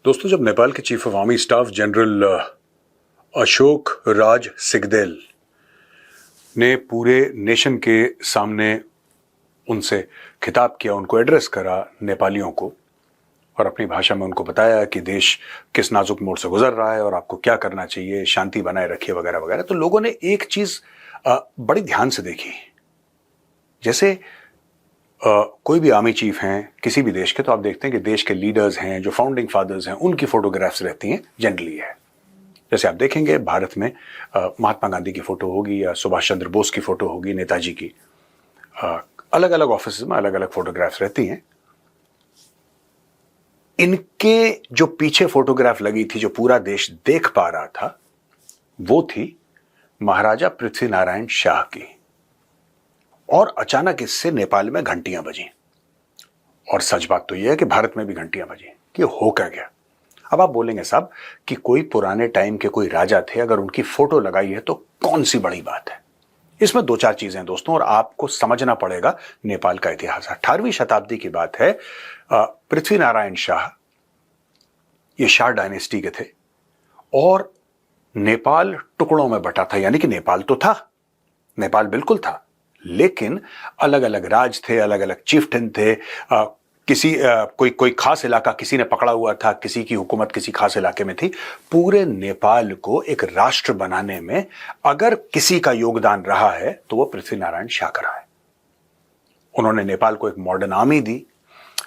दोस्तों, जब नेपाल के chief of army staff general Ashok Raj Sigdel ने पूरे नेशन के सामने उनसे खिताब किया, उनको एड्रेस करा नेपालियों को, और अपनी भाषा में उनको बताया कि देश किस नाजुक मोड़ से गुजर रहा है और आपको क्या करना चाहिए, शांति बनाए रखिए वगैरह वगैरह, तो लोगों ने एक चीज बड़ी ध्यान से देखी। जैसे कोई भी आर्मी चीफ हैं किसी भी देश के, तो आप देखते हैं कि देश के लीडर्स हैं, जो फाउंडिंग फादर्स हैं, उनकी फोटोग्राफ्स रहती हैं जनरली है। जैसे आप देखेंगे भारत में महात्मा गांधी की फोटो होगी या सुभाष चंद्र बोस की फोटो होगी, नेताजी की, अलग अलग ऑफिस में अलग अलग फोटोग्राफ्स रहती हैं। इनके जो पीछे फोटोग्राफ लगी थी, जो पूरा देश देख पा रहा था, वो थी महाराजा पृथ्वी नारायण शाह की। और अचानक इससे नेपाल में घंटियां बजी, और सच बात तो यह है कि भारत में भी घंटियां बजी कि हो क्या गया। अब आप बोलेंगे साहब कि कोई पुराने टाइम के कोई राजा थे, अगर उनकी फोटो लगाई है तो कौन सी बड़ी बात है। इसमें दो चार चीजें हैं दोस्तों, और आपको समझना पड़ेगा नेपाल का इतिहास। 18वीं शताब्दी की बात है। पृथ्वी नारायण शाह ये शाह डायनेस्टी के थे, और नेपाल टुकड़ों में बटा था। यानी कि नेपाल तो था, नेपाल बिल्कुल था, लेकिन अलग अलग राज थे, अलग अलग चीफ्टन थे। कोई खास इलाका किसी ने पकड़ा हुआ था, किसी की हुकूमत किसी खास इलाके में थी। पूरे नेपाल को एक राष्ट्र बनाने में अगर किसी का योगदान रहा है तो वो पृथ्वी नारायण शाह का रहा है। उन्होंने नेपाल को एक मॉडर्न आर्मी दी,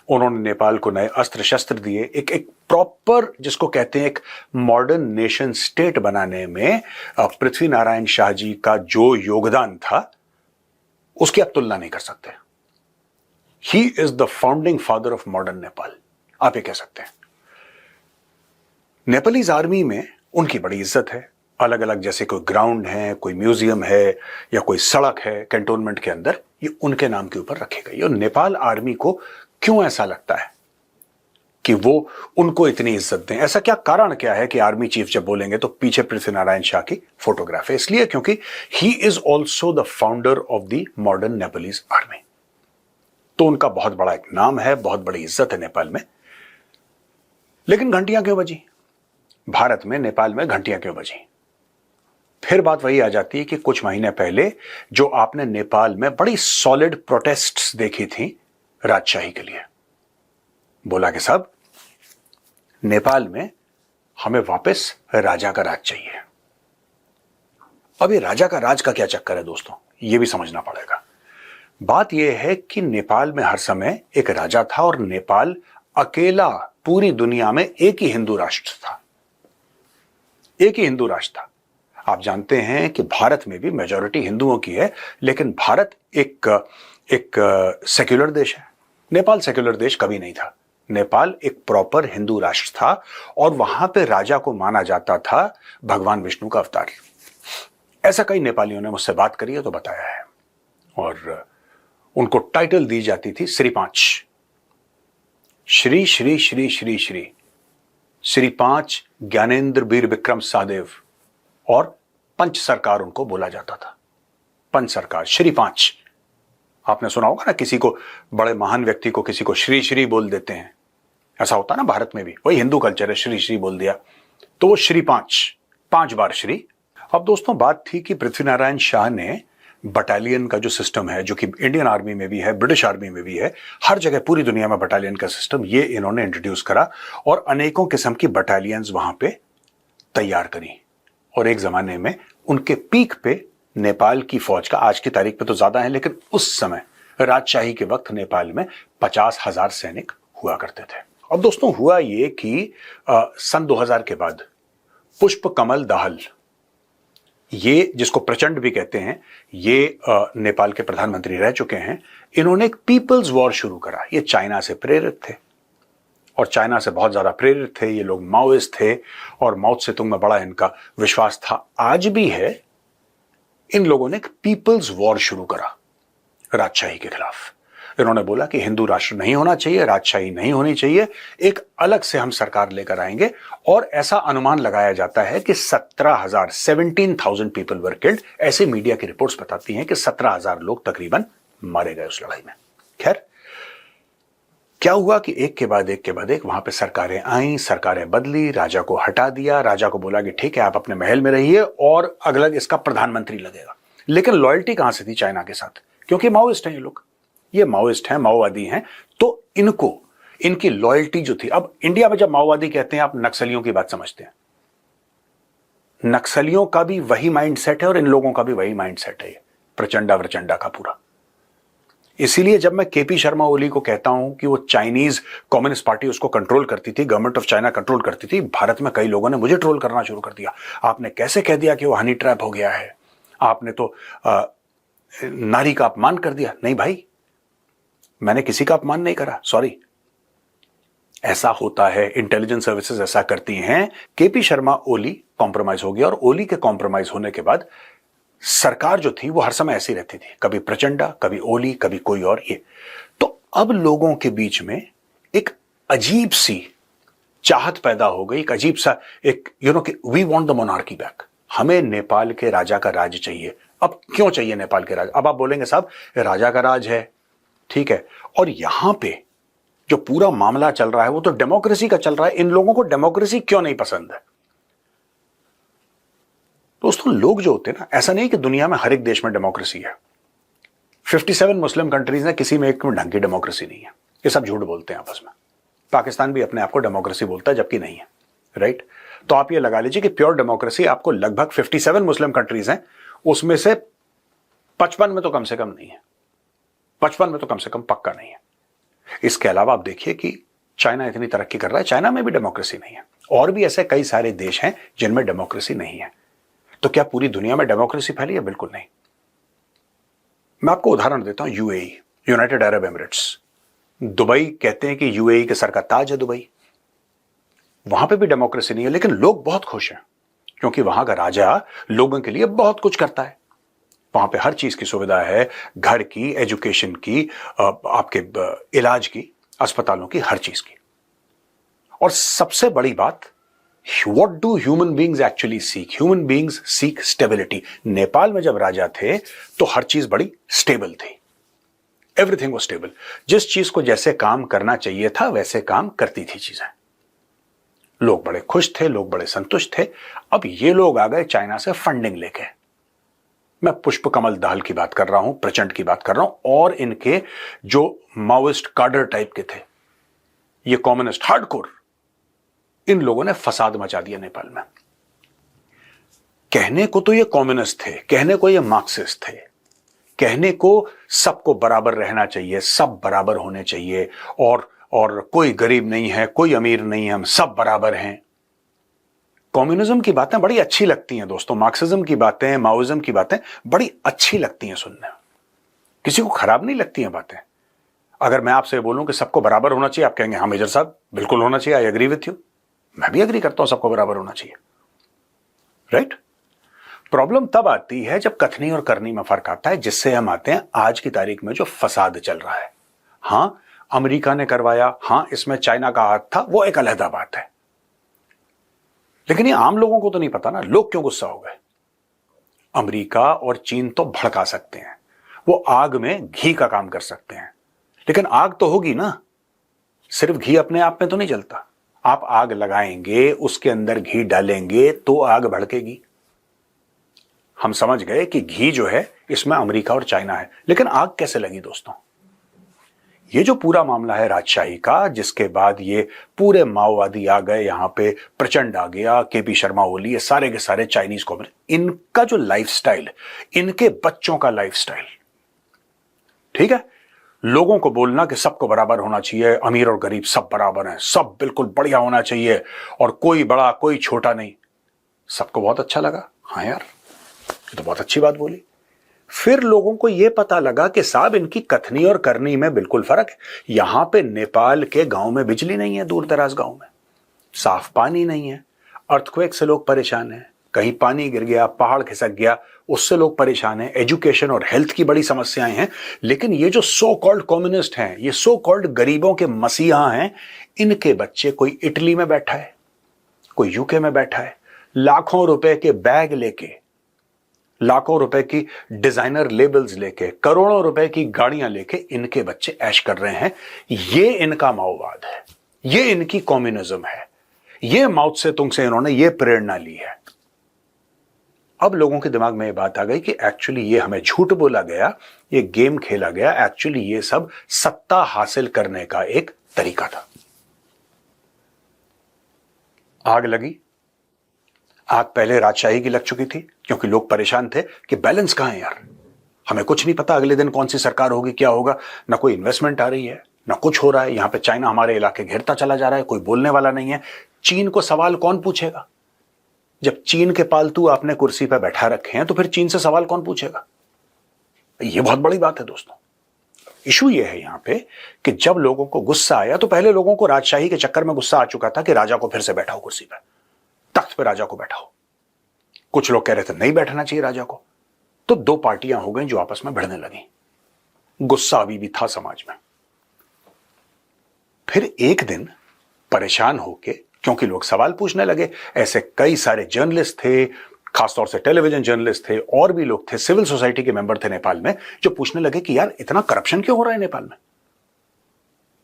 उन्होंने नेपाल को नए अस्त्र शस्त्र दिए, एक प्रॉपर, जिसको कहते हैं एक मॉडर्न नेशन स्टेट बनाने में पृथ्वी नारायण शाह जी का जो योगदान था उसकी आप तुलना नहीं कर सकते। He is the founding father of modern Nepal, आप ये कह सकते हैं। नेपालीज आर्मी में उनकी बड़ी इज्जत है। अलग अलग, जैसे कोई ग्राउंड है, कोई म्यूजियम है या कोई सड़क है कैंटोनमेंट के अंदर, ये उनके नाम के ऊपर रखी गई। और नेपाल आर्मी को क्यों ऐसा लगता है कि वो उनको इतनी इज्जत दें? ऐसा क्या कारण क्या है कि आर्मी चीफ जब बोलेंगे तो पीछे पृथ्वी नारायण शाह की फोटोग्राफ है? इसलिए क्योंकि he is also the founder of the modern Nepalese army. तो उनका बहुत बड़ा एक नाम है, बहुत बड़ी इज्जत है नेपाल में। लेकिन घंटियां क्यों बजी भारत में, नेपाल में घंटियां क्यों बजी? फिर बात वही आ जाती है कि कुछ महीने पहले जो आपने नेपाल में बड़ी सॉलिड प्रोटेस्ट्स देखी थी राजशाही के लिए, बोला कि साहब नेपाल में हमें वापस राजा का राज चाहिए। अब ये राजा का राज का क्या चक्कर है दोस्तों, ये भी समझना पड़ेगा। बात यह है कि नेपाल में हर समय एक राजा था, और नेपाल अकेला पूरी दुनिया में एक ही हिंदू राष्ट्र था, एक ही हिंदू राष्ट्र था। आप जानते हैं कि भारत में भी मेजॉरिटी हिंदुओं की है, लेकिन भारत एक सेक्युलर देश है। नेपाल सेक्युलर देश कभी नहीं था। नेपाल एक प्रॉपर हिंदू राष्ट्र था, और वहां पे राजा को माना जाता था भगवान विष्णु का अवतार। ऐसा कई नेपालियों ने मुझसे बात करी है तो बताया है, और उनको टाइटल दी जाती थी श्री पांच, श्री श्री श्री श्री श्री श्री पांच ज्ञानेंद्र वीर विक्रम सहदेव, और पंच सरकार उनको बोला जाता था। पंच सरकार, श्री पांच। आपने सुना होगा ना, किसी को, बड़े महान व्यक्ति को किसी को श्री श्री बोल देते हैं, ऐसा होता ना भारत में भी, वही हिंदू कल्चर है, श्री श्री बोल दिया तो वो श्री पांच बार श्री। अब दोस्तों बात थी कि पृथ्वी नारायण शाह ने बटालियन का जो सिस्टम है, जो कि इंडियन आर्मी में भी है, ब्रिटिश आर्मी में भी है, हर जगह पूरी दुनिया में बटालियन का सिस्टम, ये इन्होंने इंट्रोड्यूस करा, और अनेकों किस्म की बटालियंस वहां पे तैयार करी। और एक जमाने में उनके पीक पे नेपाल की फौज का, आज की तारीख पे तो ज्यादा है, लेकिन उस समय राजशाही के वक्त नेपाल में 50,000 सैनिक हुआ करते थे। अब दोस्तों हुआ ये कि सन 2000 के बाद पुष्प कमल दाहाल, ये जिसको प्रचंड भी कहते हैं, ये नेपाल के प्रधानमंत्री रह चुके हैं। इन्होंने एक पीपल्स वॉर शुरू करा। ये चाइना से प्रेरित थे, और चाइना से बहुत ज्यादा प्रेरित थे। ये लोग माओइस्ट थे, और माओ त्से-तुंग में बड़ा इनका विश्वास था, आज भी है। इन लोगों ने एक पीपल्स वॉर शुरू करा राजशाही के खिलाफ। इन्होंने बोला कि हिंदू राष्ट्र नहीं होना चाहिए, राजशाही नहीं होनी चाहिए, एक अलग से हम सरकार लेकर आएंगे। और ऐसा अनुमान लगाया जाता है कि 17,000 पीपल वर किल्ड। ऐसे मीडिया की रिपोर्ट्स बताती हैं कि 17,000 लोग तकरीबन मारे गए उस लड़ाई में। खैर, क्या हुआ कि एक के बाद एक वहां पे सरकारें आईं, सरकारें बदली, राजा को हटा दिया, राजा को बोला कि ठीक है आप अपने महल में रहिए और अगला इसका प्रधानमंत्री लगेगा। लेकिन लॉयल्टी कहां से थी चाइना के साथ? क्योंकि माओइस्ट हैं ये लोग, ये माओइस्ट हैं, माओवादी हैं, तो इनको इनकी लॉयल्टी जो थी। अब इंडिया में जब माओवादी कहते हैं, आप नक्सलियों की बात समझते हैं, नक्सलियों का भी वही माइंडसेट है और इन लोगों का भी वही माइंडसेट है, प्रचंडा प्रचंडा का पूरा। इसीलिए जब मैं केपी शर्मा ओली को कहता हूं कि वो चाइनीज कम्युनिस्ट पार्टी उसको कंट्रोल करती थी, गवर्नमेंट ऑफ चाइना कंट्रोल करती थी, भारत में कई लोगों ने मुझे ट्रोल करना शुरू कर दिया। आपने कैसे कह दिया कि वो हनी ट्रैप हो गया है, आपने तो नारी का अपमान कर दिया। नहीं भाई, मैंने किसी का अपमान नहीं करा, सॉरी। ऐसा होता है, इंटेलिजेंस सर्विसेज ऐसा करती हैं। केपी शर्मा ओली कॉम्प्रोमाइज हो गया और ओली के कॉम्प्रोमाइज होने के बाद सरकार जो थी वो हर समय ऐसी रहती थी, कभी प्रचंडा, कभी ओली, कभी कोई और। ये तो अब लोगों के बीच में एक अजीब सी चाहत पैदा हो गई, एक अजीब सा एक कि we want the monarchy back, हमें नेपाल के राजा का राज चाहिए। अब क्यों चाहिए नेपाल के राजा? अब आप बोलेंगे साहब राजा का राज है, ठीक है, और यहां पे जो पूरा मामला चल रहा है वो तो डेमोक्रेसी का चल रहा है। इन लोगों को डेमोक्रेसी क्यों नहीं पसंद है? दोस्तों, लोग जो होते हैं ना, ऐसा नहीं कि दुनिया में हर एक देश में डेमोक्रेसी है। 57 मुस्लिम कंट्रीज हैं, किसी में एक में ढंग की डेमोक्रेसी नहीं है। ये सब झूठ बोलते हैं आपस में। पाकिस्तान भी अपने आप को डेमोक्रेसी बोलता है, जबकि नहीं है, राइट? तो आप ये लगा लीजिए कि प्योर डेमोक्रेसी आपको लगभग 57 मुस्लिम कंट्रीज हैं, उसमें से 55 में तो कम से कम नहीं है, 55 में तो कम से कम पक्का नहीं है। इसके अलावा आप देखिए कि चाइना इतनी तरक्की कर रहा है, चाइना में भी डेमोक्रेसी नहीं है, और भी ऐसे कई सारे देश हैं जिनमें डेमोक्रेसी नहीं है। तो क्या पूरी दुनिया में डेमोक्रेसी फैली है? बिल्कुल नहीं। मैं आपको उदाहरण देता हूं, UAE, United Arab Emirates, Dubai, कहते हैं कि यूएई के सर का ताज है दुबई, वहां पे भी डेमोक्रेसी नहीं है, लेकिन लोग बहुत खुश हैं क्योंकि वहां का राजा लोगों के लिए बहुत कुछ करता है। वहां पे हर चीज की सुविधा है, घर की, एजुकेशन की, आपके इलाज की, अस्पतालों की, हर चीज की। और सबसे बड़ी बात, What do human beings actually seek? Human beings seek stability. Nepal में जब राजा थे तो हर चीज बड़ी स्टेबल थी, एवरीथिंग was स्टेबल। जिस चीज को जैसे काम करना चाहिए था वैसे काम करती थी चीजें, लोग बड़े खुश थे, लोग बड़े संतुष्ट थे। अब ये लोग आ गए चाइना से फंडिंग लेके। मैं पुष्प कमल दाहाल की बात कर रहा हूं, प्रचंड की बात कर रहा हूं, और इनके जो माओइस्ट कार्डर टाइप के थे, ये कम्युनिस्ट हार्डकोर, इन लोगों ने फसाद मचा दिया नेपाल में। कहने को तो ये कम्युनिस्ट थे, कहने को ये मार्क्सिस्ट थे, कहने को सबको बराबर रहना चाहिए, सब बराबर होने चाहिए, और कोई गरीब नहीं है, कोई अमीर नहीं है, हम सब बराबर हैं। कम्युनिज्म की बातें बड़ी अच्छी लगती हैं दोस्तों, मार्क्सिज्म की बातें, माओइज्म की बातें बड़ी अच्छी लगती हैं सुनने, किसी को खराब नहीं लगती हैं बातें। अगर मैं आपसे बोलूं कि सबको बराबर होना चाहिए, आप कहेंगे हाँ मेजर साहब बिल्कुल होना चाहिए, आई एग्री विथ यू। मैं भी एग्री करता हूं सबको बराबर होना चाहिए, राइट? प्रॉब्लम तब आती है जब कथनी और करनी में फर्क आता है, जिससे हम आते हैं आज की तारीख में जो फसाद चल रहा है। हां, अमेरिका ने करवाया, हां इसमें चाइना का हाथ था, वो एक अलग बात है, लेकिन ये आम लोगों को तो नहीं पता ना। लोग क्यों गुस्सा हो गए? अमेरिका और चीन तो भड़का सकते हैं, वो आग में घी का काम कर सकते हैं, लेकिन आग तो होगी ना। सिर्फ घी अपने आप में तो नहीं जलता, आप आग लगाएंगे, उसके अंदर घी डालेंगे तो आग भड़केगी। हम समझ गए कि घी जो है इसमें अमेरिका और चाइना है, लेकिन आग कैसे लगी दोस्तों? ये जो पूरा मामला है राजशाही का, जिसके बाद ये पूरे माओवादी आ गए, यहां पे प्रचंड आ गया, केपी शर्मा ओली, ये सारे के सारे चाइनीज कॉम्युनिस्ट, इनका जो लाइफस्टाइल, इनके बच्चों का लाइफस्टाइल, ठीक है, लोगों को बोलना कि सबको बराबर होना चाहिए, अमीर और गरीब सब बराबर हैं, सब बिल्कुल बढ़िया होना चाहिए, और कोई बड़ा कोई छोटा नहीं, सबको बहुत अच्छा लगा। हाँ यार, ये तो बहुत अच्छी बात बोली। फिर लोगों को यह पता लगा कि साहब इनकी कथनी और करनी में बिल्कुल फर्क है। यहां पे नेपाल के गांव में बिजली नहीं है, दूर दराज गांव में साफ पानी नहीं है, अर्थक्वेक से लोग परेशान हैं, कहीं पानी गिर गया, पहाड़ खिसक गया, उससे लोग परेशान हैं, एजुकेशन और हेल्थ की बड़ी समस्याएं हैं। लेकिन ये जो सो कॉल्ड कम्युनिस्ट हैं, ये सो कॉल्ड गरीबों के मसीहा हैं, इनके बच्चे, कोई इटली में बैठा है, कोई यूके में बैठा है, लाखों रुपए के बैग लेके लाखों रुपए की डिजाइनर लेबल्स लेके, करोड़ों रुपए की गाड़ियां लेके इनके बच्चे ऐश कर रहे हैं। ये इनका माओवाद है, ये इनकी कम्युनिज्म है, ये माओ से तुंग से इन्होंने ये प्रेरणा ली है। अब लोगों के दिमाग में ये बात आ गई कि एक्चुअली ये हमें झूठ बोला गया, ये गेम खेला गया, एक्चुअली ये सब सत्ता हासिल करने का एक तरीका था। आग लगी, आग पहले राजशाही की लग चुकी थी, क्योंकि लोग परेशान थे कि बैलेंस कहां है यार, हमें कुछ नहीं पता अगले दिन कौन सी सरकार होगी, क्या होगा, ना कोई इन्वेस्टमेंट आ रही है, ना कुछ हो रहा है। यहां पे चाइना हमारे इलाके घेरता चला जा रहा है, कोई बोलने वाला नहीं है। चीन को सवाल कौन पूछेगा? जब चीन के पालतू आपने कुर्सी पर बैठा रखे हैं तो फिर चीन से सवाल कौन पूछेगा? यह बहुत बड़ी बात है दोस्तों। इशू यह है यहां पे कि जब लोगों को गुस्सा आया, तो पहले लोगों को राजशाही के चक्कर में गुस्सा आ चुका था कि राजा को फिर से बैठाओ कुर्सी पर, तख्त पे राजा को बैठाओ। कुछ लोग कह रहे थे नहीं बैठना चाहिए राजा को। तो दो पार्टियां हो गई जो आपस में भिड़ने लगी। गुस्सा अभी भी था समाज में। फिर एक दिन परेशान होके, क्योंकि लोग सवाल पूछने लगे, ऐसे कई सारे जर्नलिस्ट थे, खासतौर से टेलीविजन जर्नलिस्ट थे, और भी लोग थे, सिविल सोसाइटी के मेंबर थे नेपाल में, जो पूछने लगे कि यार इतना करप्शन क्यों हो रहा है नेपाल में?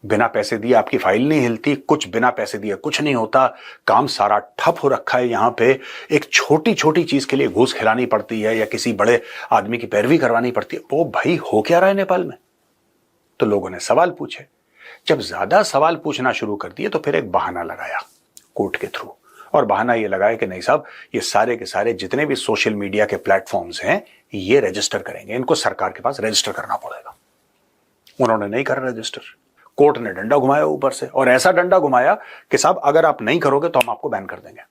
बिना पैसे दिए आपकी फाइल नहीं हिलती, कुछ बिना पैसे दिए कुछ नहीं होता, काम सारा ठप हो रखा है। यहां पे एक छोटी छोटी चीज के लिए घूस खिलानी पड़ती है या किसी बड़े आदमी की पैरवी करवानी पड़ती है। वो भाई हो क्या रहा है नेपाल में? तो लोगों ने सवाल पूछे। जब ज्यादा सवाल पूछना शुरू कर दिए तो फिर एक बहाना लगाया कोर्ट के थ्रू, और बहाना ये लगाया कि नहीं साहब, ये सारे के सारे जितने भी सोशल मीडिया के प्लेटफॉर्म्स हैं ये रजिस्टर करेंगे, इनको सरकार के पास रजिस्टर करना पड़ेगा। उन्होंने नहीं करा रजिस्टर। कोर्ट ने डंडा घुमाया ऊपर से, और ऐसा डंडा घुमाया कि साहब अगर आप नहीं करोगे तो हम आपको बैन कर देंगे।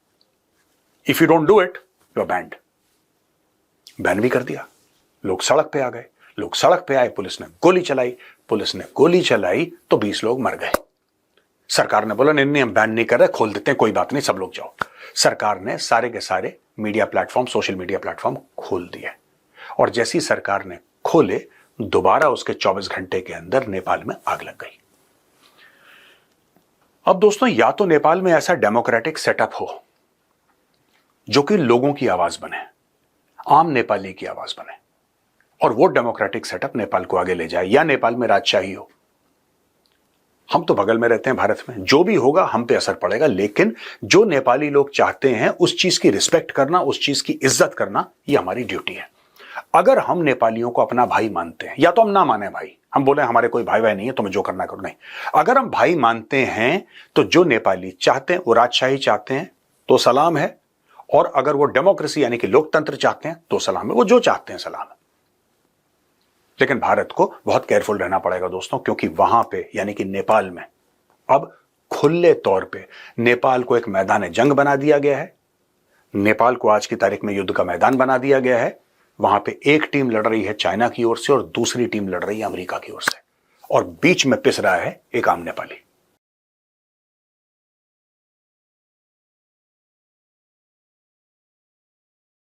If you don't do it you are banned. Ban भी कर दिया। लोग सड़क पे आ गए, लोग सड़क पे आए, पुलिस ने गोली चलाई। पुलिस ने गोली चलाई तो 20 लोग मर गए। सरकार ने बोला नहीं हम बैन नहीं कर रहे, खोल देते हैं, कोई बात नहीं, सब लोग जाओ। सरकार ने सारे के सारे media platform, social media platform खोल दिए, और जैसी सरकार ने खोले दोबारा उसके 24 घंटे के अंदर नेपाल में आग लग गई। अब दोस्तों, या तो नेपाल में ऐसा डेमोक्रेटिक सेटअप हो जो कि लोगों की आवाज बने, आम नेपाली की आवाज बने, और वो डेमोक्रेटिक सेटअप नेपाल को आगे ले जाए, या नेपाल में राजशाही हो। हम तो बगल में रहते हैं भारत में, जो भी होगा हम पे असर पड़ेगा, लेकिन जो नेपाली लोग चाहते हैं उस चीज की रिस्पेक्ट करना, उस चीज की इज्जत करना, ये हमारी ड्यूटी है। अगर हम नेपालियों को अपना भाई मानते हैं, या तो हम ना माने भाई, हम बोले हमारे कोई भाई भाई नहीं है, तुम्हें जो करना करो, नहीं, अगर हम भाई मानते हैं तो जो नेपाली चाहते हैं वो राजशाही चाहते हैं तो सलाम है, और अगर वो डेमोक्रेसी यानी कि लोकतंत्र चाहते हैं तो सलाम है, वो जो चाहते हैं सलाम है। लेकिन भारत को बहुत केयरफुल रहना पड़ेगा दोस्तों, क्योंकि वहां पे यानी कि नेपाल में अब खुले तौर पे नेपाल को एक मैदान जंग बना दिया गया है। नेपाल को आज की तारीख में युद्ध का मैदान बना दिया गया है। वहां पे एक टीम लड़ रही है चाइना की ओर से और दूसरी टीम लड़ रही है अमेरिका की ओर से, और बीच में पिस रहा है एक आम नेपाली।